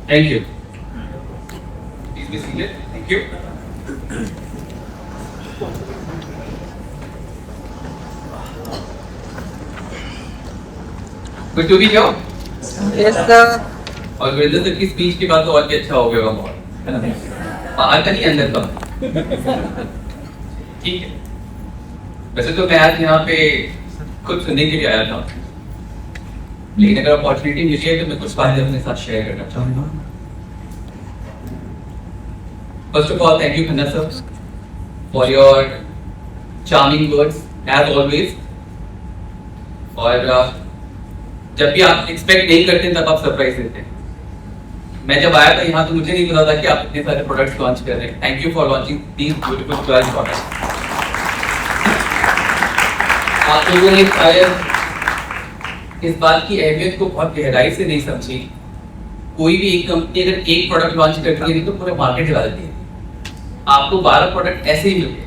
Thank you. Please be seated. Thank you. Good to be here. Yes, sir. और Virendra sir की speech के बाद तो और भी अच्छा हो गया माहौल, है ना? बाहर का नहीं, अंदर का। ठीक है। वैसे तो मैं आज यहाँ पे खुद सुनने के लिए आया था, लेकिन अगर अपॉर्चुनिटी मिली है तो मैं कुछ बातें अपने साथ शेयर करना चाहूँगा। First of all, thank you, Khanna sir, for your charming words as always. और जब भी आप एक्सपेक्ट नहीं करते तब आप सरप्राइज देते हैं। मैं जब आया था यहाँ तो मुझे नहीं पता था कि आप इतने सारे प्रोडक्ट्स लॉन्च कर रहे हैं। Thank you for launching these beautiful 12 products. आप लोगों ने शायद इस बात की अहमियत को बहुत गहराई से नहीं समझी। कोई भी एक कंपनी अगर एक प्रोडक्ट लॉन्च करती है तो पूरे मार्केट चला देती है। आपको 12 प्रोडक्ट ऐसे ही मिल गए,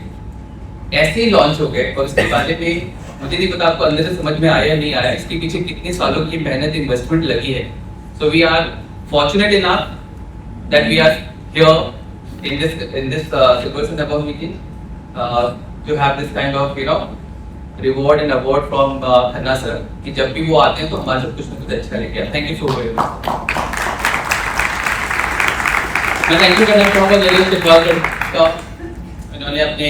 ऐसे ही लॉन्च हो गए। और उसके बारे में मुझे नहीं पता आपको अंदर से समझ में आया या नहीं आया, इसके पीछे कितने सालों की मेहनत इन्वेस्टमेंट लगी है। So we are fortunate enough that we are here in this Silver Sun Above meeting to have this kind of reward and award from Khanna sir कि जब भी वो आते हैं तो हमारे सब कुछ ना कुछ अच्छा लेके आते हैं। Thank you so very much। मैं थैंक यू करना चाहूँगा नरेश टिटवाकर का, इन्होंने अपने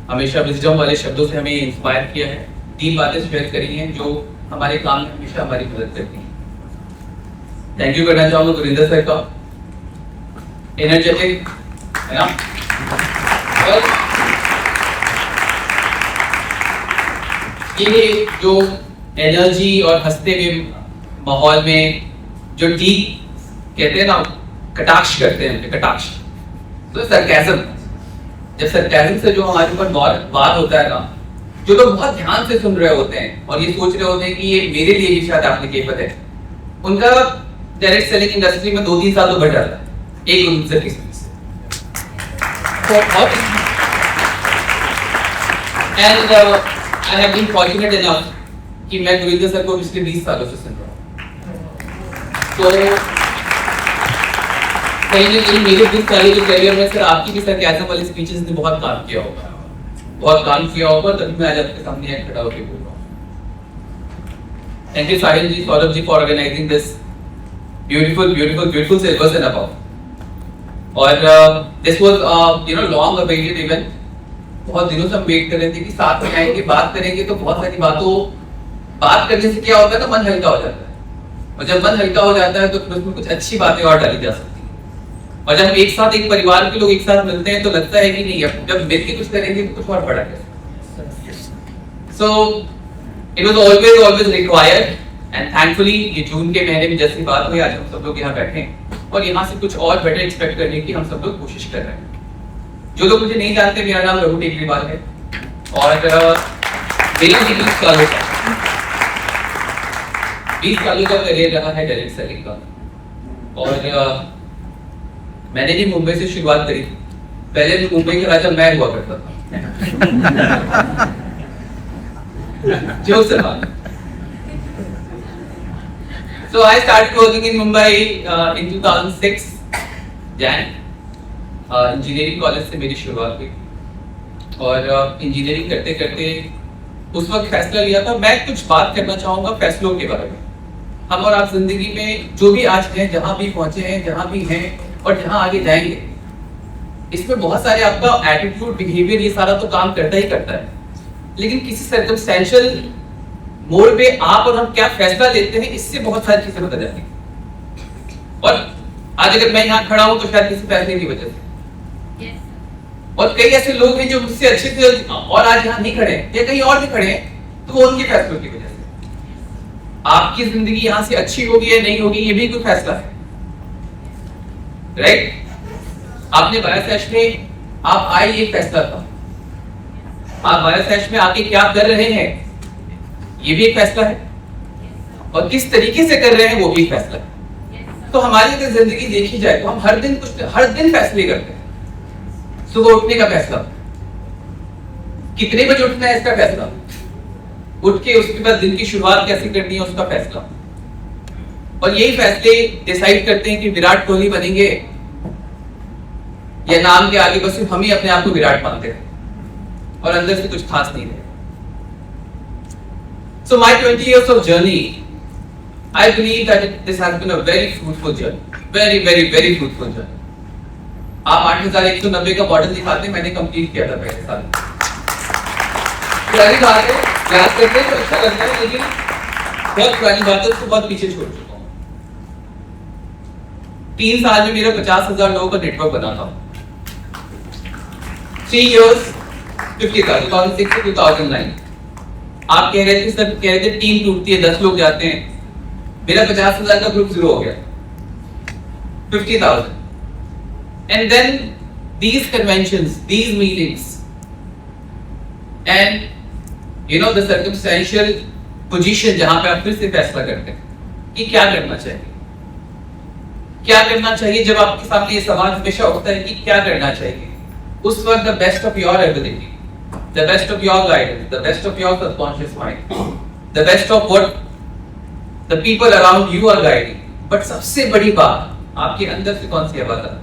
हमेशा विजडम वाले शब्दों से हमें इंस्पायर किया है। 3 बातें शेयर करी हैं जो हमारे काम में हमेशा हमारी मदद करती हैं। थैंक यू करना चाहूँगा गुरिंदर सर का, एनर्जेटिक है ना, ये जो एनर्जी और हंसते हुए माहौल में जो टी कहते हैं ना, कटाक्ष करते हैं, कटाक्ष तो सरकाज़म। जब सरकाज़म से जो हमारे ऊपर बात होता है ना, जो लोग बहुत ध्यान से सुन रहे होते हैं और ये सोच रहे होते हैं कि ये मेरे लिए भी शायद एप्लीकेबल है, उनका डायरेक्ट सेलिंग इंडस्ट्री में 2-3 साल तो बढ़ जाता है एक उनसे किस्म से। And I have been fortunate enough कि मैं गुरिंदर सर को पिछले 20 सालों से सुन रहा हूँ। तो कहीं ना कहीं मेरे 20 साल के करियर में सर आपकी भी सरकाज़म वाली स्पीचेस ने बहुत काम किया होगा, बहुत काम किया होगा, तभी मैं आज आपके सामने खड़ा होकर बोल रहा हूँ। Thank you Sahil ji, Saurabh ji for organising this beautiful Silver Sun Above। और this was long awaited event। बहुत दिनों से हम वेट कर रहे थे कि साथ में आएंगे, बात करेंगे। तो बहुत सारी बात करने से क्या होता है ना, मन हल्का हो जाता है। और जब मन हल्का हो जाता है तो फिर उसमें कुछ अच्छी बातें और डाली जा सकती हैं। और जब हम एक साथ, एक परिवार के लोग एक साथ मिलते हैं तो लगता है कि नहीं, जब मिलकर कुछ करेंगे तो कुछ और बड़ा करेंगे। So it was always required and thankfully ये जून के महीने में जैसी बात हुई, आज हम सब लोग यहाँ बैठे हैं और यहाँ से कुछ और बेटर एक्सपेक्ट करने की हम सब लोग कोशिश कर रहे हैं। जो लोग मुझे नहीं जानते, मेरा नाम रघु टेकरीवाल है और मेरा 20 सालों का करियर रहा है डायरेक्ट सेलिंग का। और मैंने भी मुंबई से शुरुआत करी थी। पहले भी मुंबई का राजा मैं हुआ करता था। जो सवाल So I started working in Mumbai in 2006 Jan। Engineering college से मेरी शुरुआत हुई और इंजीनियरिंग करते करते उस वक्त फैसला लिया था। मैं कुछ बात करना चाहूँगा फैसलों के बारे में। हम और आप जिंदगी में जो भी आज हैं, जहाँ भी पहुँचे हैं, जहाँ भी हैं और जहाँ आगे जाएंगे, इसमें बहुत सारे आपका एटीट्यूड, बिहेवियर, ये सारा तो काम करता ही करता है। लेकिन किसी सर्कमस्टेंशियल मोड़ पे आप और हम क्या फैसला लेते हैं, इससे बहुत सारी चीजें बदल जाती हैं। और आज अगर मैं यहाँ खड़ा हूँ तो शायद किसी फैसले की वजह से। और कई ऐसे लोग हैं जो मुझसे अच्छे थे और आज यहाँ नहीं खड़े हैं या कहीं और भी खड़े हैं, तो वो उनके फैसलों की वजह से। आपकी जिंदगी यहाँ से अच्छी होगी या नहीं होगी, ये भी कोई फैसला है, राइट? आपने बायोसैश में आप आए, ये फैसला था। आप बायोसैश में आके क्या कर रहे हैं, ये भी एक फैसला है। और किस तरीके से कर रहे हैं, वो भी एक फैसला है। तो हमारी अगर जिंदगी देखी जाए तो हम हर दिन फैसले करते हैं। सुबह उठने का फैसला, कितने बजे उठना है इसका फैसला, उठ के उसके बाद दिन की शुरुआत कैसे करनी है उसका फैसला, और यही फैसले डिसाइड करते हैं कि विराट कोहली बनेंगे या नाम के आगे बस सिर्फ हम ही अपने आप को विराट मानते हैं और अंदर से कुछ खास नहीं रहे। So my 20 years of journey, I believe that this has been a very fruitful journey, very fruitful journey. आप 8190 का मॉडल दिखाते हैं, मैंने कंप्लीट किया था पहले साल। पुरानी बात है, याद करते हैं तो अच्छा लगता है, लेकिन बहुत पुरानी बात है, उसको बहुत पीछे छोड़ चुका हूँ। 3 साल में मेरा 50,000 लोगों का नेटवर्क बना था। 3 years 50,000, 2006 से 2009। आप कह रहे थे, सब कह रहे थे टीम टूटती है, 10 लोग जाते हैं, मेरा 50,000 का ग्रुप शुरू हो गया, 50,000। And then these conventions, these meetings, and you know the circumstantial position जहां पे आप फिर से फैसला करते हैं कि क्या करना चाहिए, क्या करना चाहिए। जब आपके सामने ये सवाल हमेशा उठता है कि क्या करना चाहिए, उस वक्त the best of your ability, the best of your guidance, the best of your subconscious mind, the best of what the people around you are guiding, but सबसे बड़ी बात आपके अंदर से कौन सी आवाज आती है,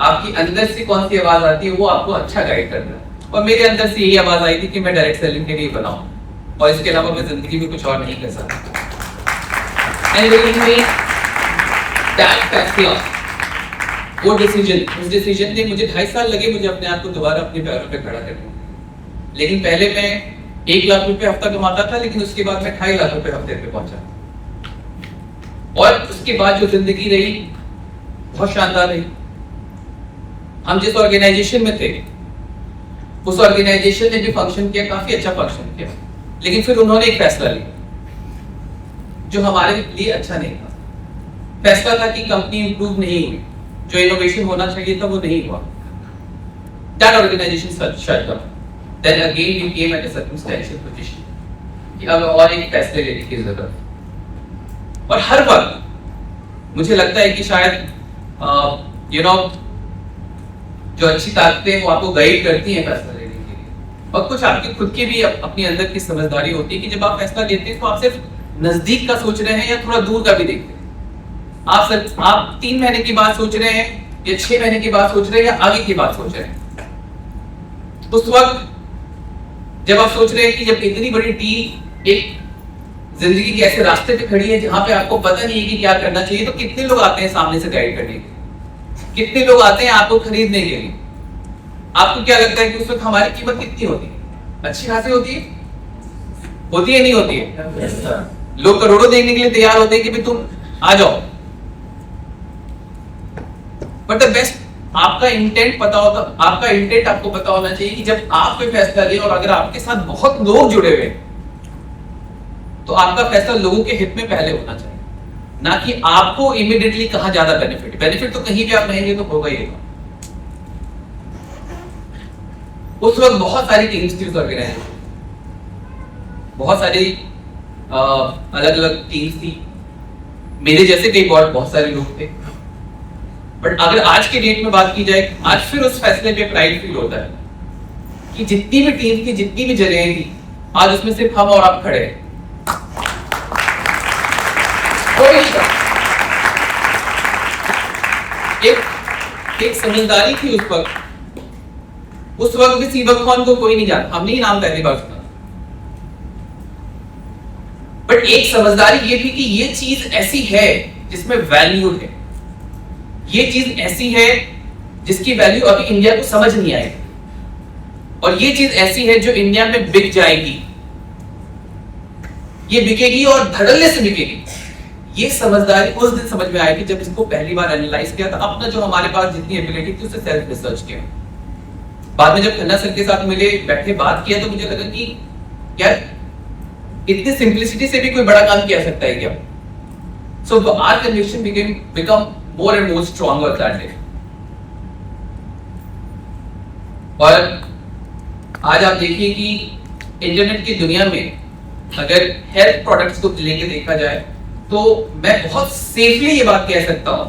आपकी अंदर से कौन सी आवाज आती है, वो आपको अच्छा गाइड कर रहा है। और मेरे अंदर से यही आवाज आई थी कि मैं डायरेक्ट सेलिंग के लिए बनाऊं और इसके अलावा मैं जिंदगी में कुछ और नहीं कर सकता। एंड believe me, that फैसला, वो डिसीजन, उस डिसीजन ने मुझे 2.5 साल लगे मुझे अपने आप को दोबारा अपने पैरों पे खड़ा करने। लेकिन पहले मैं 1 लाख रुपए हफ्ता कमाता था, लेकिन उसके बाद मैं 2.5 लाख रुपए हफ्ते पे पहुंचा। और उसके बाद जो जिंदगी रही बहुत शानदार रही। हम जिस ऑर्गेनाइजेशन में थे, उस ऑर्गेनाइजेशन ने जो फंक्शन किया, काफी अच्छा फंक्शन किया, लेकिन फिर उन्होंने एक फैसला लिया जो हमारे लिए अच्छा नहीं था। फैसला था कि कंपनी इंप्रूव नहीं हुई, जो इनोवेशन होना चाहिए था वो नहीं हुआ। That organization shut down. Then again we came at a circumstantial position कि अब और एक फैसले लेने की जरूरत। और हर वक्त मुझे लगता है कि शायद you know जो अच्छी ताकतें वो आपको गाइड करती हैं फैसला लेने के लिए, और कुछ आपकी खुद की भी अपनी अंदर की समझदारी होती है कि जब आप फैसला लेते हैं तो आप सिर्फ नजदीक का सोच रहे हैं या थोड़ा दूर का भी देखते हैं। आप 3 महीने की बात सोच रहे हैं या 6 महीने की बात सोच रहे हैं या आगे की बात सोच रहे हैं। उस वक्त जब आप सोच रहे हैं कि जब इतनी बड़ी टीम एक जिंदगी के ऐसे रास्ते पे खड़ी है जहां पे आपको पता नहीं है कि क्या करना चाहिए, तो कितने लोग आते हैं सामने से गाइड करने के लिए, कितने लोग आते हैं आपको खरीदने के लिए। आपको क्या लगता है कि उस वक्त हमारी कीमत कितनी होती है? अच्छी खासी होती है, होती है नहीं होती है? yes, लोग करोड़ों देने के लिए तैयार होते हैं कि भाई तुम आ जाओ। बट द बेस्ट, आपका इंटेंट पता होता, आपका इंटेंट आपको पता होना चाहिए कि जब आप कोई फैसला लें और अगर आपके साथ बहुत लोग जुड़े हुए तो आपका फैसला लोगों के हित में पहले होना चाहिए, ना कि आपको इमीडिएटली कहां ज्यादा बेनिफिट तो कहीं भी आप रहेंगे तो होगा ही होगा। उस वक्त बहुत सारी टीम्स थी उस ऑर्गेनाइजेशन, बहुत सारी अलग अलग टीम्स थी, मेरे जैसे कई बहुत सारे लोग थे। बट अगर आज के डेट में बात की जाए, आज फिर उस फैसले पे प्राइड फील होता है कि जितनी भी टीम थी, जितनी भी जगह थी, आज उसमें सिर्फ हम और आप खड़े हैं। एक समझदारी थी उस वक्त भी सीबक खान को कोई नहीं जानता, हमने ही नाम पहली बार सुना। बट एक समझदारी ये थी कि ये चीज ऐसी है जिसमें वैल्यू है, ये चीज ऐसी है जिसकी वैल्यू अभी इंडिया को समझ नहीं आएगी, और ये चीज ऐसी है जो इंडिया में बिक जाएगी, ये बिकेगी और धड़ल्ले से बिकेगी। ये समझदारी उस दिन समझ में आई कि जब इसको पहली बार एनालाइज किया था, अपना जो हमारे पास जितनी एबिलिटी थी उससे सेल्फ रिसर्च किया। बाद में जब खन्ना सर के साथ मिले, बैठे, बात किया, तो मुझे लगा कि यार इतनी सिंपलिसिटी से भी कोई बड़ा काम किया सकता है क्या। So our conviction become more and more stronger that day. और आज आप देखिए कि इंटरनेट की दुनिया में अगर हेल्थ प्रोडक्ट्स को लेके देखा जाए तो मैं बहुत सेफली ये बात कह सकता हूं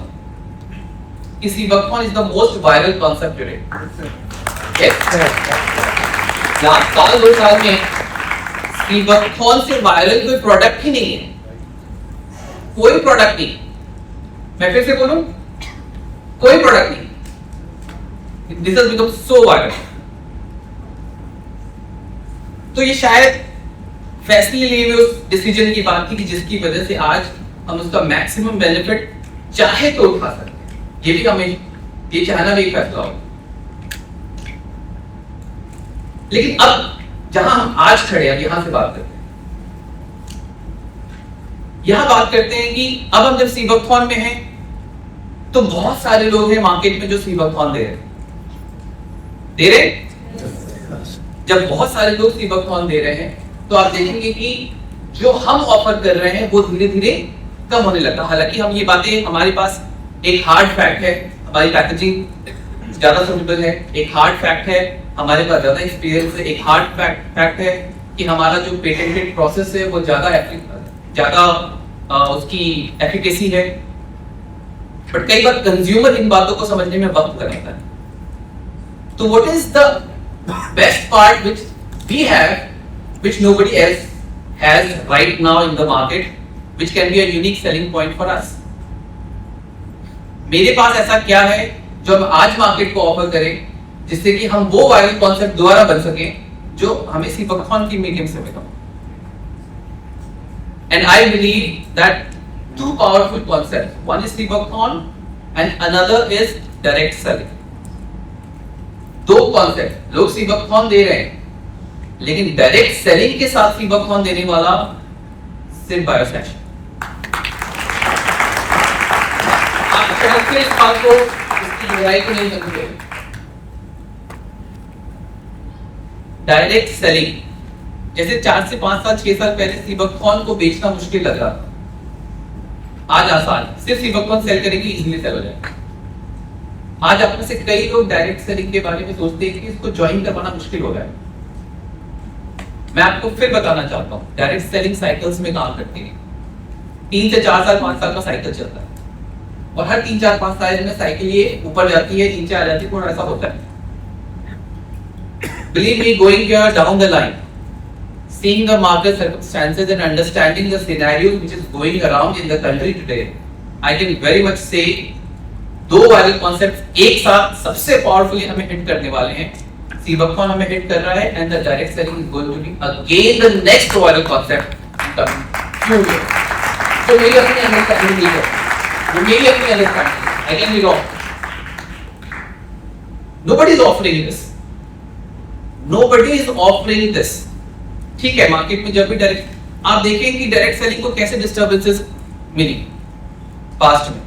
कि sea buckthorn is the most viral concept today. Last साल 2 साल में सीबकथॉन से वायरल कोई प्रोडक्ट ही नहीं है। कोई प्रोडक्ट नहीं, मैं फिर से बोलूं, कोई प्रोडक्ट नहीं, this has become so viral. तो ये शायद फैसले लिए हुए उस डिसीजन की बात थी कि जिसकी वजह से आज हम उसका मैक्सिमम बेनिफिट चाहे तो उठा सकते हैं। ये भी हमें ये चाहना भी एक फैसला हो। लेकिन अब जहां हम आज खड़े हैं, यहां से बात करते हैं, यहां बात करते हैं कि अब हम जब सीबकथॉन में हैं तो बहुत सारे लोग हैं मार्केट में जो सीबकथॉन दे रहे जब बहुत सारे लोग सीबकथॉन दे रहे हैं तो आप देखेंगे कि जो हम ऑफर कर रहे हैं वो धीरे धीरे कम होने लगा। हालांकि हम ये बातें, हमारे पास एक हार्ड फैक्ट है, हमारी पैकेजिंग ज्यादा सुटेबल है, एक हार्ड फैक्ट है, हमारे पास ज्यादा एक्सपीरियंस है, एक हार्ड फैक्ट है कि हमारा जो पेटेंटेड प्रोसेस है वो ज्यादा उसकी एफिकेसी है। बट कई बार कंज्यूमर इन बातों को समझने में वक्त लगता है। तो what is the best part which we have, which nobody else has right now in the market, which can be a unique selling point for us. मेरे पास ऐसा क्या है जो हम आज मार्केट को ऑफर करें जिससे कि हम वो वायरल कॉन्सेप्ट दोबारा बन सके जो हमें सीबकथॉन की मीडियम से मिला। And I believe that two powerful concepts, one is sea buckthorn and another is direct selling. दो कॉन्सेप्ट, लोग सीबकथॉन दे रहे हैं लेकिन डायरेक्ट सेलिंग के साथ सीबकथॉन देने वाला सिर्फ बायोस्टैश। आप समझते हैं इस बात को, इसकी गहराई को नहीं समझते। डायरेक्ट सेलिंग, जैसे 4 से 5 साल 6 साल पहले सीबकथॉन को बेचना मुश्किल लग रहा था, आज आसान, सिर्फ सीबकथॉन सेल करेंगे इजीली सेल हो जाएगा। आज आप में से कई लोग डायरेक्ट सेलिंग के बारे में सोचते हैं कि इसको ज्वाइन करवाना मुश्किल हो रहा है। मैं आपको फिर बताना चाहता हूं, डायरेक्ट सेलिंग साइकिल्स में काम करती है। 3 से 4 साल 5 साल का साइकिल चलता है और हर 3 4 5 साल में साइकिल ये ऊपर जाती है, नीचे आ जाती है, थोड़ा ऐसा होता है। Believe me, going here down the line, seeing the market circumstances and understanding the scenarios which is going around in the country today, I can very much say दो वायरल कॉन्सेप्ट एक साथ सबसे पावरफुली हमें hit करने वाले हैं। Sea buckthorn हमें hit कर रहा है and the direct selling is going to be again the next viral concept coming. तो मेरी अपनी अंडरस्टैंडिंग नहीं है, वो मेरी अपनी understanding, I can be wrong. Nobody is offering this. Nobody is offering this. ठीक है, मार्केट में जब भी डायरेक्ट आप देखें कि डायरेक्ट सेलिंग को कैसे डिस्टर्बेंसेस मिली पास्ट में।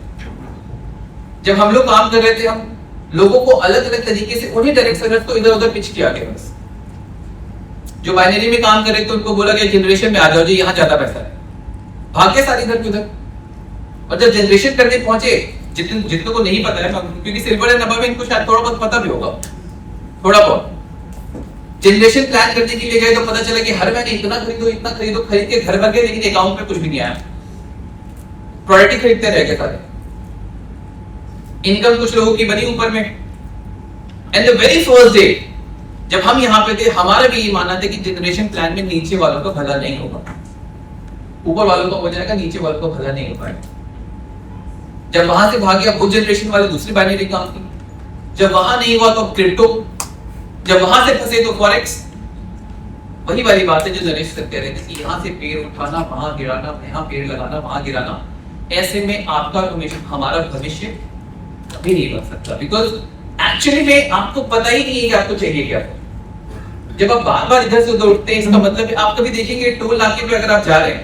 जब हम लोग काम कर रहे थे, हम लोगों को अलग अलग तरीके से उन्हीं डायरेक्ट सेलर्स को इधर उधर पिच किया गया। बस जो बाइनरी में काम कर रहे थे उनको बोला गया जनरेशन में आ जाओ जी, यहाँ ज्यादा पैसा है, भाग के सारी इधर की उधर। और जब जनरेशन करने पहुंचे, जितनों को नहीं पता है, क्योंकि सिल्वर एंड अबव में इनको शायद थोड़ा बहुत पता भी होगा, थोड़ा बहुत जनरेशन प्लान करने के लिए गए तो पता चला कि हर महीने इतना खरीदो, खरीद के घर भर गए लेकिन अकाउंट में कुछ भी नहीं आया, प्रोडक्ट खरीदते रह गए सारे। इनकम कुछ लोगों की बनी ऊपर में। And the very first day जब हम यहाँ पे थे, हमारा भी ये मानना था कि जनरेशन प्लान में नीचे वालों का भला नहीं होगा, ऊपर वालों का हो जाएगा, नीचे वालों का भला नहीं हो पाएगा। जब वहां से भाग गया वो जनरेशन वाले दूसरी बाइनरी काम की, जब वहां नहीं हुआ तो क्रिप्टो, जब वहां से फंसे तो फॉरेक्स। वही वाली बात है जो नरेश सर कह रहे थे कि यहाँ से पेड़ उठाना, वहां गिराना, यहाँ पेड़ लगाना, वहां गिराना। ऐसे में आपका हमारा भविष्य कभी नहीं बन सकता, बिकॉज एक्चुअली में आपको पता ही नहीं है कि आपको चाहिए क्या। जब आप बार बार इधर से उधर उठते हैं, इसका मतलब है आप कभी देखेंगे टोल नाके पे अगर आप जा रहे हैं,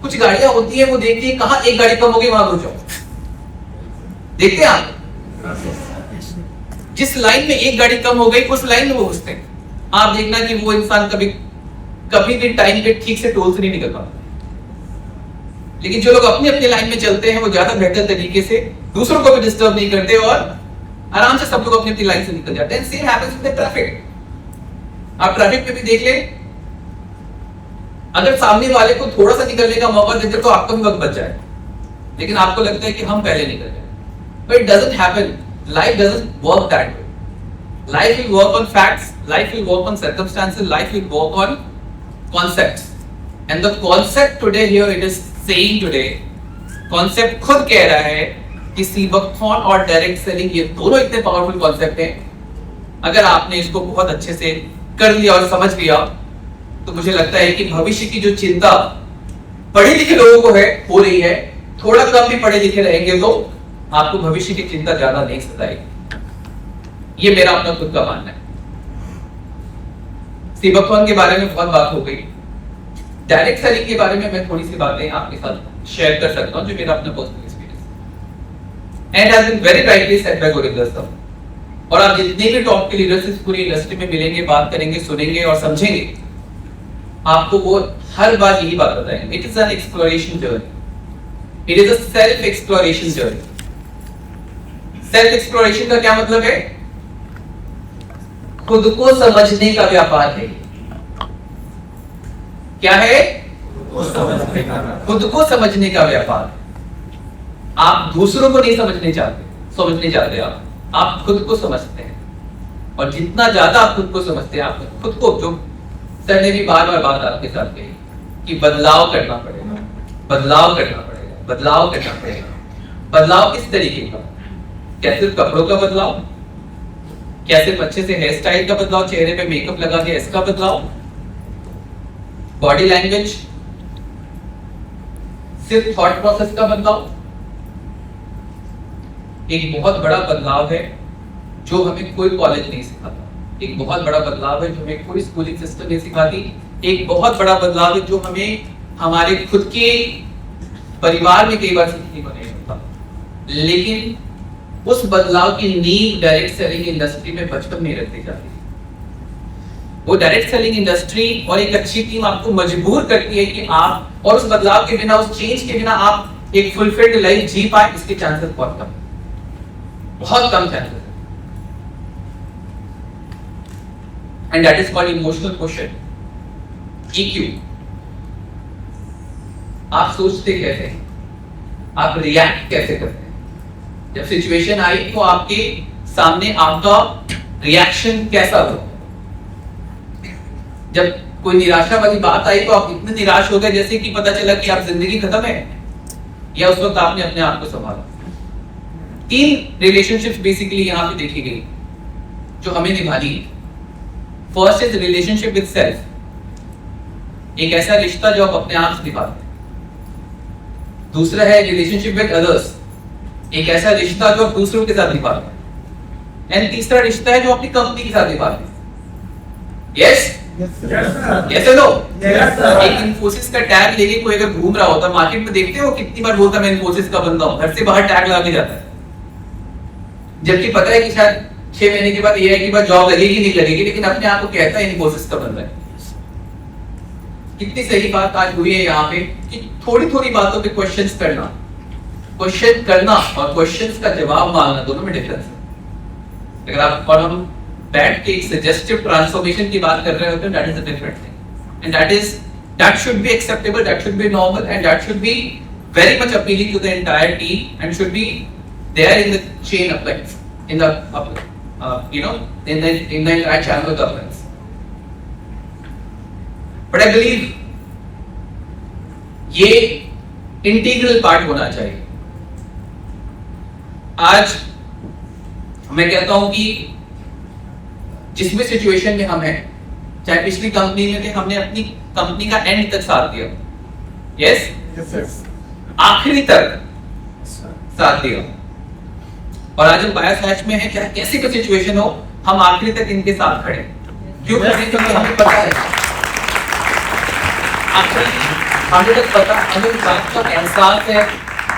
कुछ गाड़ियां होती है, वो देखती है कहां एक गाड़ी कम हो गई वहां रुक जाओ, देखते हैं आप। जिस लाइन में एक गाड़ी कम हो गई उस लाइन में वो घुसते हैं। आप देखना कि वो इंसान कभी भी टाइम पे ठीक से टोल से नहीं निकल पाता। लेकिन जो लोग अपनी अपनी लाइन में चलते हैं वो ज्यादा बेहतर तरीके से दूसरों को भी डिस्टर्ब नहीं करते और आराम से सब लोग अपनी अपनी लाइन से निकल जाते हैं। Same happens with the traffic. आप ट्रैफिक में भी देख ले, अगर सामने वाले को थोड़ा सा निकलने का मौका देते तो आपका भी वक्त बच जाए, लेकिन आपको लगता है कि हम पहले निकल जाए। But it doesn't happen, life doesn't work that way. Life will work on facts, life will work on circumstances, life will work on concepts. And the concept today here, it is saying today concept खुद कह रहा है कि sea buckthorn और direct selling ये दोनों इतने powerful concept हैं, अगर आपने इसको बहुत अच्छे से कर लिया और समझ लिया तो मुझे लगता है कि भविष्य की जो चिंता पढ़े लिखे लोगों को है हो रही है, थोड़ा कम भी पढ़े लिखे रहेंगे तो आपको भविष्य की चिंता ज्यादा नहीं सताएगी। ये मेरा अपना खुद का मानना है। सीबकथॉन के बारे में बहुत बात हो गई, डायरेक्ट सेलिंग के बारे में मैं थोड़ी सी बातें आपके साथ शेयर कर सकता हूं जो मेरा अपना personal experience and has been very rightly said by Gurinder sir. और आप जितने भी टॉप के लीडर्स इस पूरी इंडस्ट्री में मिलेंगे, बात करेंगे, सुनेंगे और समझेंगे, आपको वो हर बार यही बात बताएंगे, it is an exploration journey, it is a self exploration journey. Self exploration का क्या मतलब है? खुद को समझने का व्यापार है। क्या है? खुद को समझने का व्यापार। आप दूसरों को नहीं समझने चाहते, आप खुद को समझते हैं। और जितना ज्यादा आप खुद को समझते हैं, आप खुद को, जो सर ने भी बार बार बात आपके साथ कही कि बदलाव करना पड़ेगा, बदलाव करना पड़ेगा, बदलाव करना पड़ेगा। बदलाव किस तरीके का? क्या सिर्फ कपड़ों का बदलाव? क्या सिर्फ अच्छे से हेयर स्टाइल का बदलाव, चेहरे पे मेकअप लगा के इसका बदलाव? Body language? सिर्फ थॉट प्रोसेस का बदलाव? एक बहुत बड़ा बदलाव है जो हमें कोई कॉलेज नहीं सिखाता, एक बहुत बड़ा बदलाव है जो हमें कोई स्कूलिंग सिस्टम नहीं सिखाती, एक बहुत बड़ा बदलाव है जो हमें हमारे खुद के परिवार में कई बार सीखने को नहीं मिलता। लेकिन उस बदलाव की नींव डायरेक्ट सेलिंग इंडस्ट्री में बचपन में रखी जाती है। वो डायरेक्ट सेलिंग इंडस्ट्री और एक अच्छी टीम आपको मजबूर करती है कि आप, और उस बदलाव के बिना, उस चेंज के बिना आप एक फुलफिल्ड लाइफ जी पाए, इसके चांसेस बहुत कम, बहुत कम chances. And that is called emotional question, EQ। आप सोचते कैसे हैं? आप रिएक्ट कैसे करते हैं? जब सिचुएशन आई तो आपके सामने आपका रिएक्शन कैसा हो? जब कोई निराशा वाली बात आई तो आप इतने निराश हो गए जैसे कि पता चला कि आप जिंदगी खत्म है, या उस वक्त आपने अपने आप को संभाला? 3 रिलेशनशिप्स बेसिकली यहां पे देखी गई जो हमें निभानी है। First is relationship with self, एक ऐसा रिश्ता जो आप अपने आप से निभाते हैं। दूसरा है रिलेशनशिप विद अदर्स, एक ऐसा रिश्ता जो आप दूसरों के साथ निभाते हैं। एंड तीसरा रिश्ता है जो अपनी कंपनी के साथ निभाते हैं। Yes yes no. एक इन्फोसिस का टैग लेके कोई अगर घूम रहा होता, मार्केट में देखते हो कितनी बार बोलता मैं इन्फोसिस का बंदा हूं, घर से बाहर टैग लगा के जाता है, जबकि पता है कि शायद 6 महीने के बाद AI के बाद जॉब लगेगी नहीं लगेगी, लेकिन अपने आप को कहता है इन्फोसिस का बंदा है। कितनी सही बात आज हुई है यहाँ पे कि थोड़ी थोड़ी बातों पे क्वेश्चंस करना, क्वेश्चन करना और क्वेश्चंस का जवाब मांगना, दोनों में डिफरेंस है। अगर आप और हम बैठ के एक सजेस्टिव ट्रांसफॉर्मेशन की बात कर रहे होते हैं, that is a different thing, and that should be acceptable, that should be normal, and that should be very much appealing to the entire team and should be there in the chain of like in the in the entire channel of governance. But I believe ये integral part होना चाहिए। आज मैं कहता हूं कि जिस भी सिचुएशन में हम हैं, चाहे पिछली कंपनी में थे, हमने अपनी कंपनी का एंड तक साथ दिया। यस, आखिरी तक साथ दिया। और आज हम बायोसैच में हैं, चाहे कैसी भी सिचुएशन हो, हम आखिरी तक इनके साथ खड़े। क्यों खड़े? क्योंकि हमें पता है, हमें तक पता, हमें इस बात का एहसास है,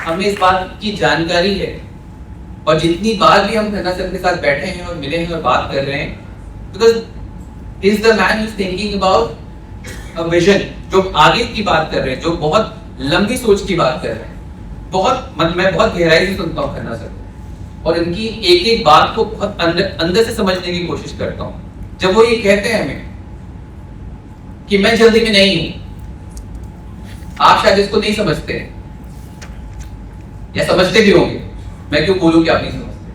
हमें इस बात की जानकारी है। और जितनी बार भी हम खन्ना सर के साथ बैठे हैं और मिले हैं और बात कर रहे हैं, because he is the man who is thinking about a vision, जो आगे की बात कर रहे हैं, जो बहुत लंबी सोच की बात कर रहे हैं। मैं बहुत गहराई से सुनता हूँ खन्ना सर और इनकी एक एक बात को बहुत अंदर से समझने की कोशिश करता हूँ। जब वो ये कहते हैं हमें कि मैं जल्दी में नहीं हूं, आप शायद इसको नहीं समझते या समझते भी होंगे, मैं क्यों बोलूं कि आप नहीं समझते,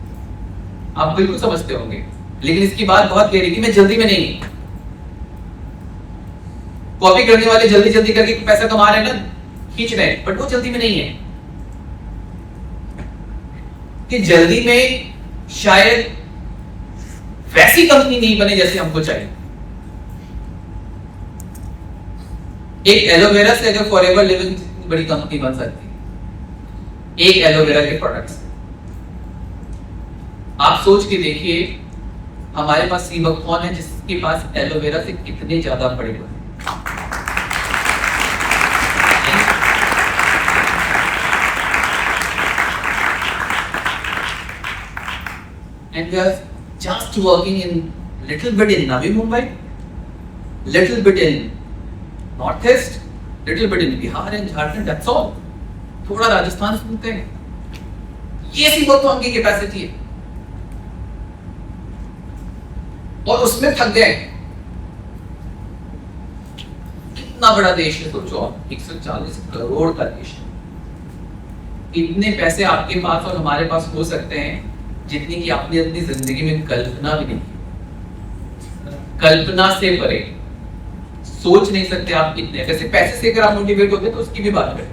आप बिल्कुल समझते होंगे, लेकिन इसकी बात बहुत गहरी कि मैं जल्दी में नहीं हूं। कॉपी करने वाले जल्दी जल्दी करके पैसा कमा रहे हैं ना, खींच रहे हैं, बट वो जल्दी में नहीं है। कि जल्दी में शायद वैसी कंपनी नहीं बने जैसे हमको चाहिए। एक एलोवेरा से अगर फॉरएवर लिविंग जितनी बड़ी कंपनी बन सकती है एक एलोवेरा के प्रोडक्ट्स। आप सोच के देखिए हमारे पास सीबक कौन है जिसके पास एलोवेरा से कितने ज्यादा बड़े बने। And we are just working in little bit in Navi Mumbai, little bit in Northeast, little bit in Bihar and Jharkhand. That's all. थोड़ा राजस्थान सुनते हैं। ये सीबक तो हमकी कैपेसिटी है और उसमें थक गए। कितना बड़ा देश है सोचो आप, 140 करोड़ का देश है। इतने पैसे आपके पास और हमारे पास हो सकते हैं जितनी कि आपने अपनी जिंदगी में कल्पना भी नहीं की। कल्पना से परे सोच नहीं सकते आप इतने वैसे पैसे से अगर आप मोटिवेट होते तो उसकी भी बात करें।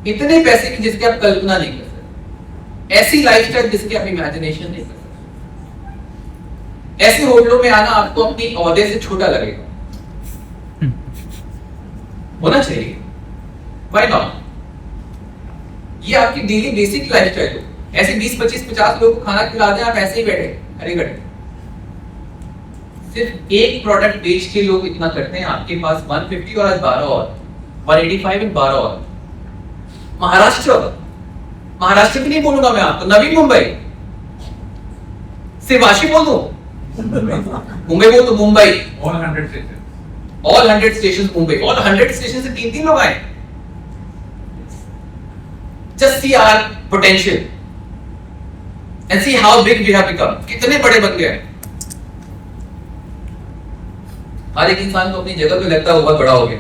इतने पैसे की जिसकी आप कल्पना नहीं कर सकते, ऐसी लाइफस्टाइल जिसकी आप इमेजिनेशन नहीं कर सकते, ऐसे होटलों में आना आपको अपनी ओहदे से छोटा लगेगा। होना चाहिए, व्हाई नॉट? ये आपकी डेली बेसिक लाइफस्टाइल हो। ऐसे 20, 25, 50 लोगों को खाना खिला दें, आप ऐसे ही बैठे अरे बैठे। सिर्फ एक प्रोडक्ट बेच के लोग इतना करते हैं। आपके पास 150 और 12 और 185 और 12 और महाराष्ट्र भी नहीं बोलूंगा मैं आपको, नवी मुंबई सिवाशी बोल दो, मुंबई बोल दो, Mumbai all 100 station Mumbai, all 100 station से 3-3 लोग आए। Just see our potential and see how big we have become. कितने बड़े बन गए। हर एक इंसान को अपनी जगह पे लगता है बहुत बड़ा हो गया।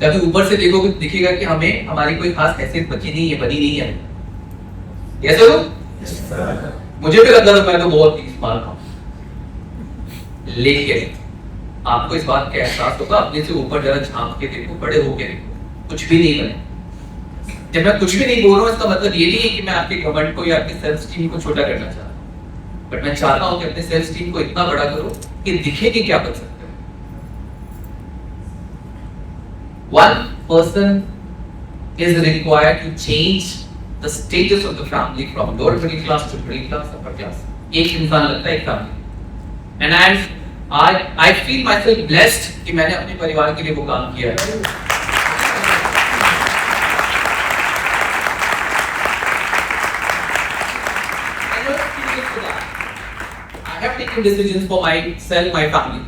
कभी ऊपर से देखोगे तो दिखेगा कि हमें हमारी कोई खास हैसियत बची नहीं है, बनी नहीं है। यस सर, मुझे भी लगता था मैं तो बहुत स्मार्ट हूं, लेकिन आपको इस बात का एहसास होगा अपने से ऊपर जरा झांक के देखो, बड़े होके देखो, कुछ भी नहीं बने। जब मैं कुछ भी नहीं बोल रहा हूं इसका मतलब ये नहीं है कि मैं आपके कमेंट को या आपके सेल्फ स्टीम को छोटा करना चाहता हूं, बट मैं चाहता हूं कि अपने सेल्फ स्टीम को इतना बड़ा करो कि दिखे कि क्या कर सकते हो। One person is required to change the status of the family from lower middle class to middle class, upper class. एक इंसान लगता है एक family, and I feel myself blessed कि मैंने अपने परिवार के लिए वो काम किया है। I have taken decisions for myself, my family.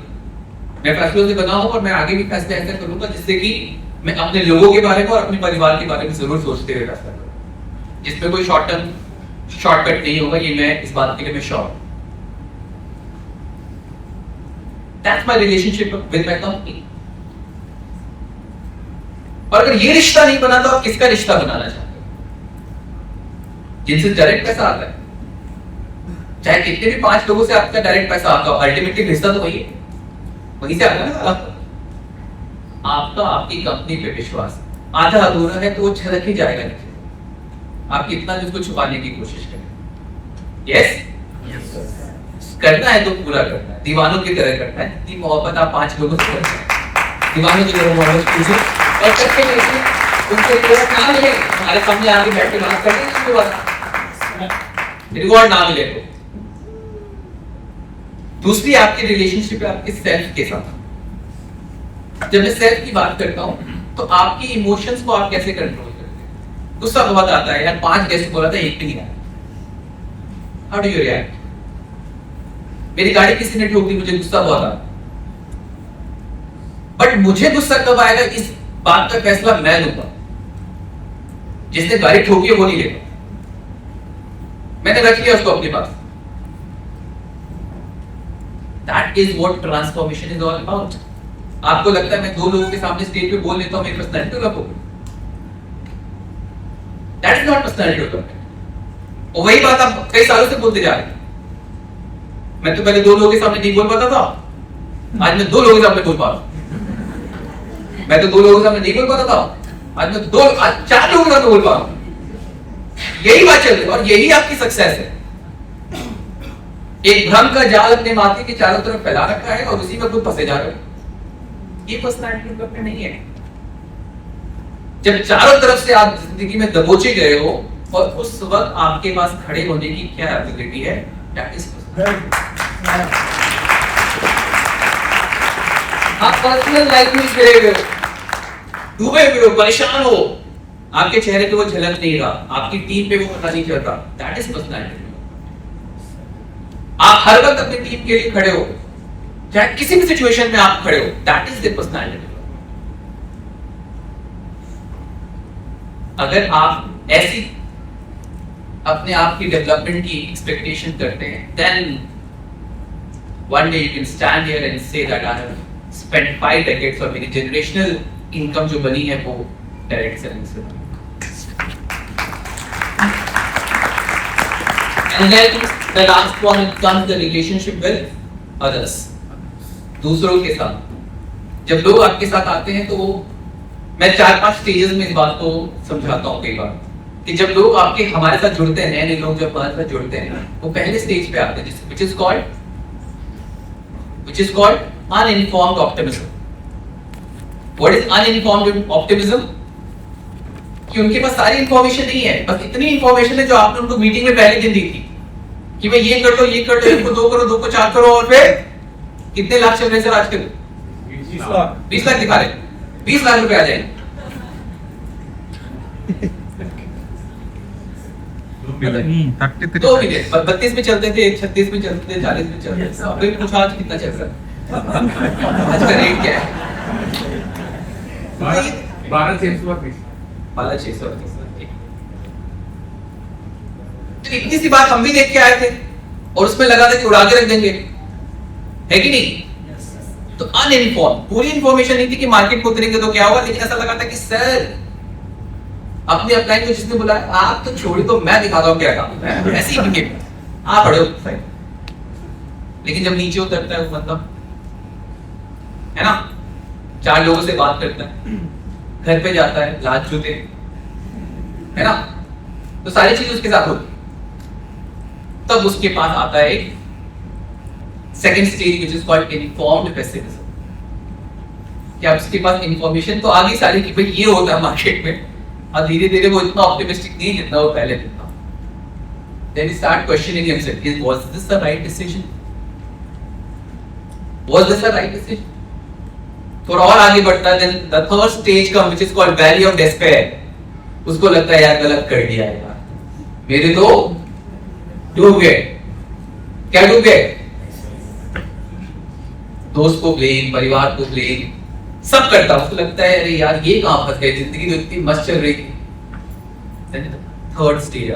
मैं फैसलों से बना हूं और मैं आगे भी फैसले ऐसे करूंगा जिससे कि मैं अपने लोगों के बारे में और अपने परिवार के बारे में जरूर सोचते हुए फैसला करूं, जिसमें कोई शॉर्ट टर्म शॉर्टकट नहीं होगा। ये मैं इस बात के लिए मैं श्योर हूं। That's my relationship with my company. और अगर ये रिश्ता नहीं बना तो आप किसका रिश्ता बनाना चाहते हो? जिनसे डायरेक्ट पैसा आता है, चाहे कितने भी 5 लोगों से आपका डायरेक्ट पैसा आता हो, अल्टीमेटली रिश्ता तो वही है, वहीं से आता है ना। आपका आपकी कंपनी पे विश्वास आधा अधूरा है तो वो छलक ही जाएगा नीचे। आप कितना भी उसको छुपाने की कोशिश करें। यस, करना है तो पूरा करना है, दीवानों की तरह करना है। इतनी मोहब्बत आप 5 लोगों से करते हैं, दीवानों की तरह मोहब्बत कीजिए और करके देखिए उनके रिवॉर्ड ना मिले, हमारे सामने आके बैठ के बात करेंगे, रिवॉर्ड ना मिले तो। दूसरी आपकी रिलेशनशिप है आपके सेल्फ के साथ। जब मैं सेल्फ की बात करता हूं तो आपकी इमोशंस को आप कैसे कंट्रोल करते हैं? गुस्सा बहुत आता है यार, 5 गेस्ट बोला था, एक भी नहीं आया। How do you react? मेरी गाड़ी किसी ने ठोक दी, मुझे गुस्सा बहुत आता, बट मुझे गुस्सा कब आएगा इस बात का फैसला मैं लूंगा। जिसने गाड़ी ठोकी है वो नहीं लेगा, मैंने रख लिया उसको अपने पास। That is what transformation is all about. आपको लगता है मैं 2 लोगों के सामने स्टेज पे बोल लेता हूं मेरी पर्सनालिटी डेवलप होगी? That is not personality development. और वही बात आप कई सालों से बोलते जा रहे हैं। मैं तो पहले 2 लोगों के सामने नहीं बोल पाता था, आज मैं 2 लोगों के सामने बोल पा रहा हूं। मैं तो 2 लोगों के सामने नहीं बोल पाता था, आज मैं 4 लोगों का बोल पा रहा हूं। यही बात चल रही है और यही आपकी सक्सेस है। एक भ्रम का जाल अपने माथे के चारों तरफ फैला रखा है और उसी में खुद फंसे जा रहे हो। ये पर्सनैलिटी डेवलपमेंट नहीं है। जब चारों तरफ से आप जिंदगी में दबोचे गए हो और उस वक्त आपके पास खड़े होने की क्या एबिलिटी है, दैट इज आप पर्सनल लाइफ में गिरे हुए हो, डूबे हुए हो, परेशान हो, आपके चेहरे पे वो झलक नहीं रहा, आपकी टीम पे वो पता नहीं चल रहा, दैट इज पर्सनैलिटी। आप हर वक्त अपनी टीम के लिए खड़े हो, चाहे किसी भी सिचुएशन में आप खड़े हो, दैट इज द पर्सनैलिटी। अगर आप ऐसी अपने आप की डेवलपमेंट की एक्सपेक्टेशन करते हैं, then one day you can stand here and say that I have spent 5 decades और मेरी generational income जो बनी है वो direct selling से बनी। And then the last one comes the relationship with others, दूसरों के साथ। जब लोग आपके साथ आते हैं तो मैं 4-5 स्टेजेस में इस बात को समझाता हूँ कई बार कि जब लोग आपके हमारे साथ जुड़ते हैं, नए लोग जब हमारे साथ जुड़ते हैं वो पहले स्टेज पे आते हैं which is called uninformed optimism। What is uninformed optimism? कि उनके पास सारी इंफॉर्मेशन नहीं है, बस इतनी इंफॉर्मेशन है जो आपने उनको मीटिंग में पहले दिन दी थी कि भाई ये कर लो, ये कर लो, 1 को 2 करो, 2 को 4 करो और फिर कितने लाख चल रहे सर आजकल? 20 लाख दिखा रहे, 20 लाख रुपए आ जाएंगे। तो भी 32 में चलते थे, 36 में चलते थे, 40 में चलते थे, अभी कुछ आज कितना चल रहा है? आज का रेट क्या है? 12,600। तो इतनी सी बात हम भी देख के आए थे और उसमें लगा था कि उड़ा के रख देंगे, है कि नहीं? तो अनइन्फॉर्म, पूरी इंफॉर्मेशन नहीं थी कि मार्केट को उतरेंगे तो क्या होगा, लेकिन ऐसा लगा था कि सर अपने अपलाइन को जिसने बुलाया आप तो छोड़ी, तो मैं दिखाता हूँ क्या काम है, ऐसे ही आप पढ़ो। लेकिन जब नीचे उतरता है वो मतलब, है ना, 4 लोगों से बात करता है, घर पे जाता है, लात जूते, है ना, तो सारी चीज उसके साथ होती। तब उसके पास आता है एक second stage which is called informed pessimism. क्या उसके पास इंफॉर्मेशन तो आ गई सारी कि भाई ये होता है मार्केट में, और धीरे धीरे वो इतना ऑप्टिमिस्टिक नहीं जितना वो पहले था। Then he start questioning himself, was this the right decision? Was this the right decision? थोड़ा और आगे बढ़ता है, then the third stage comes which is called valley of despair। उसको लगता है यार गलत कर दिया यार, मेरे तो डूब गए। क्या डूब गए? दोस्त को ब्लेम, परिवार को ब्लेम, सब करता। उसको लगता है अरे यार ये कहां फंस गए, जिंदगी तो इतनी मस्त चल रही थी। Third stage.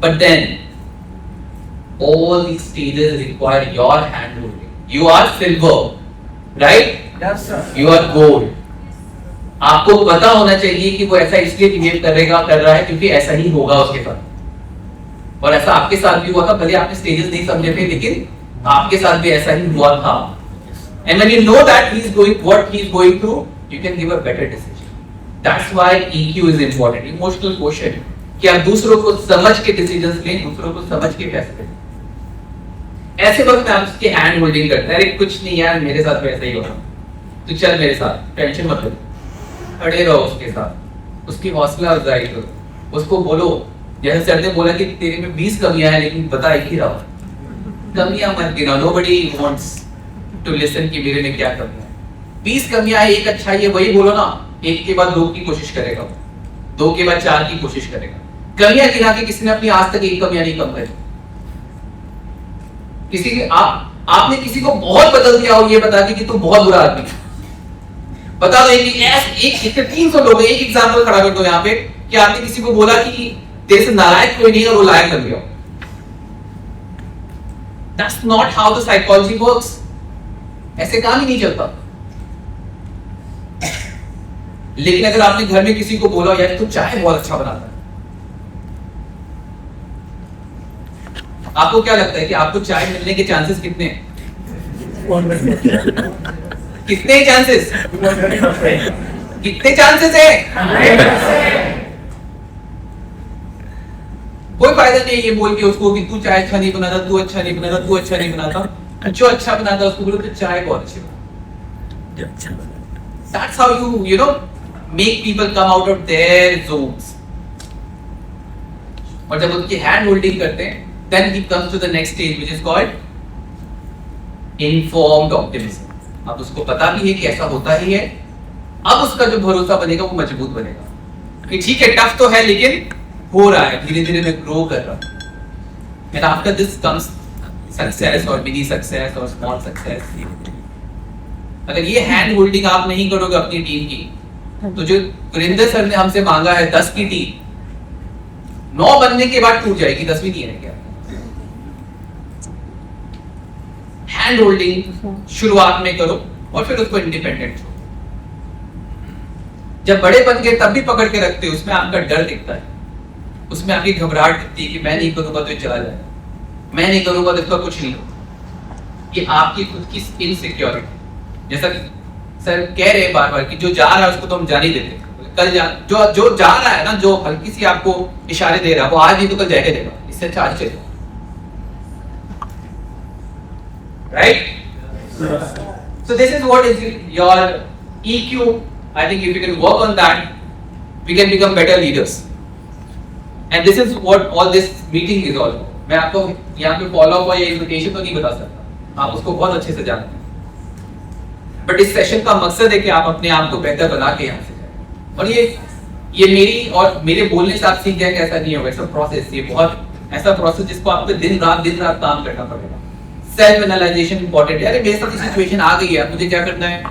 But then all these stages require your hand holding. You are silver, right? Yes, sir. You are gold. आपको पता होना चाहिए कि वो ऐसा इसलिए बिहेव कर रहा है क्योंकि ऐसा ही होगा उसके साथ, और ऐसा आपके साथ भी हुआ था। भले आपने स्टेजेस नहीं समझे थे, लेकिन आपके साथ भी ऐसा ही हुआ था। And when you know that he is going, what he is going through, you can give a better decision. That's why EQ is important, emotional quotient, कि आप दूसरों को समझ के डिसीजंस लें, दूसरों को समझ के फैसले लें। ऐसे वक्त में आप उसकी हैंड होल्डिंग करते हैं, अरे कुछ नहीं यार मेरे साथ वैसा ही होगा, तो चल मेरे साथ, टेंशन मत लो, खड़े रहो उसके साथ, उसकी हौसला अफजाई करो, उसको बोलो, जैसे सर ने बोला कि तेरे में 20 कमियां हैं लेकिन बता एक ही रहा, कमियां मत गिना। Nobody wants to listen कि मेरे में क्या कमियां है। 20 कमियां है, एक अच्छा है, वही बोलो ना। 1 के बाद 2 की कोशिश करेगा, 2 के बाद 4 की कोशिश करेगा। कमियां गिना के किसी ने अपनी आज तक एक कमियां नहीं कम करी। किसी के आपने किसी को बहुत बदल दिया हो ये बता के कि तू बहुत बुरा आदमी है, बता दो एक 300 लोग, एक एग्जांपल खड़ा कर दो यहाँ पे कि आपने किसी को बोला कि तेरे से नारायण कोई नहीं है और वो लायक बन गया। That's not how the psychology works. ऐसे काम ही नहीं चलता। लेकिन अगर आपने घर में किसी को बोला यार तू चाय बहुत अच्छा बनाता है, आपको क्या लगता है कि आपको चाय मिलने के चांसेस कितने हैं? कितने चांसेस? कितने चांसेस है? कोई फायदा नहीं ये बोल के उसको कि तू चाय अच्छा नहीं बनाता, तू अच्छा नहीं बनाता, तू अच्छा नहीं बनाता। जो अच्छा बनाता उसको बोलो कि चाय बहुत अच्छी बनाता। That's how you know make people come out of their zones. और जब उनकी हैंड होल्डिंग करते हैं, then he comes to the next stage which is called informed optimism. अब उसको पता भी है कि ऐसा होता ही है, अब उसका जो भरोसा बनेगा वो मजबूत बनेगा कि ठीक है टफ तो है लेकिन हो रहा है, धीरे धीरे मैं ग्रो कर रहा हूँ। And after this comes success or mini success or small success. अगर ये हैंड होल्डिंग आप नहीं करोगे अपनी टीम की, तो जो गुरिंदर सर ने हमसे मांगा है 10 की टीम 9 बनने के बाद टूट जाएगी, 10 भी नहीं है क्या? हैंड होल्डिंग शुरुआत में करो और फिर उसको इंडिपेंडेंट छोड़ो। जब बड़े बन गए तब भी पकड़ के रखते हो, उसमें आपका डर दिखता है, उसमें आपकी घबराहट दिखती है कि मैं नहीं करूंगा तो ये चला जाएगा, मैं नहीं करूंगा तो इसका कुछ नहीं होगा। ये आपकी खुद की इनसिक्योरिटी, जैसा कि सर कह रहे हैं बार बार कि जो जा रहा है उसको तो हम जाने देते, कल जो जा रहा है ना, जो हल्की सी आपको इशारे दे रहा है वो आज नहीं तो कल जाके देगा, इससे अच्छा आज चलेगा, right? So this is what is your EQ. I think if you can work on that, we can become better leaders. And this is what all this meeting is all. मैं आपको यहाँ पे फॉलो अप या invitation तो नहीं बता सकता, आप उसको बहुत अच्छे से जानते हैं, बट इस सेशन का मकसद है कि आप अपने आप को बेहतर बना के यहाँ से जाए। और ये मेरी और मेरे बोलने से आप सीख गए कि ऐसा नहीं होगा, इट्स अ प्रोसेस, ये बहुत ऐसा प्रोसेस जिसको आपको दिन रात काम करना पड़ेगा। सेल्फ एनालाइजेशन इंपॉर्टेंट है। अरे मेरे साथ सिचुएशन आ गई है, मुझे क्या करना है?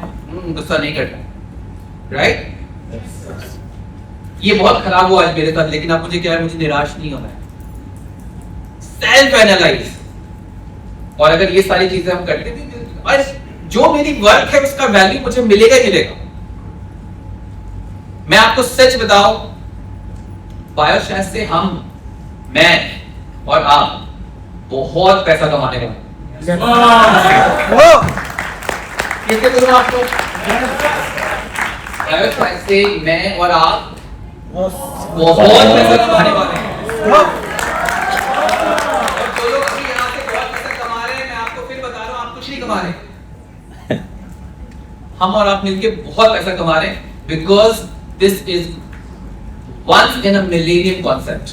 गुस्सा नहीं करना, राइट? ये बहुत खराब हुआ आज मेरे साथ, लेकिन अब मुझे क्या है, मुझे निराश नहीं होना है। सेल्फ एनालाइज, और अगर ये सारी चीजें हम करते भी, और जो मेरी वर्क है उसका वैल्यू मुझे मिलेगा ही मिलेगा। मैं आपको सच बताऊं, बायोशैस से हम, मैं और आप बहुत पैसा कमाने वाले। कैसे करूं आपको? बायोशैस से मैं और आप बहुत पैसा कमाने वाले हैं। और जो लोग अभी यहाँ से बहुत पैसा कमा रहे हैं, मैं आपको फिर बता रहा हूँ, आप कुछ नहीं कमा रहे। हम और आप मिलके बहुत पैसा कमा रहे हैं, because this is once in a millennium concept.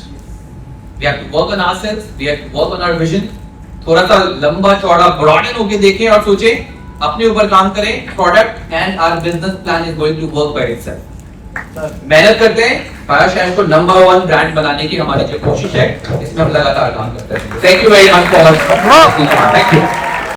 We have to work on ourselves, we have to work on our vision. थोड़ा सा लंबा चौड़ा ब्रॉडन होके देखें और सोचें, अपने ऊपर काम करें। Product and our business plan is going to work by itself. मेहनत करते हैं, बायोशैस को नंबर 1 ब्रांड बनाने की हमारी जो कोशिश है, इसमें हम लगातार काम करते हैं। Thank you very much for, thank you.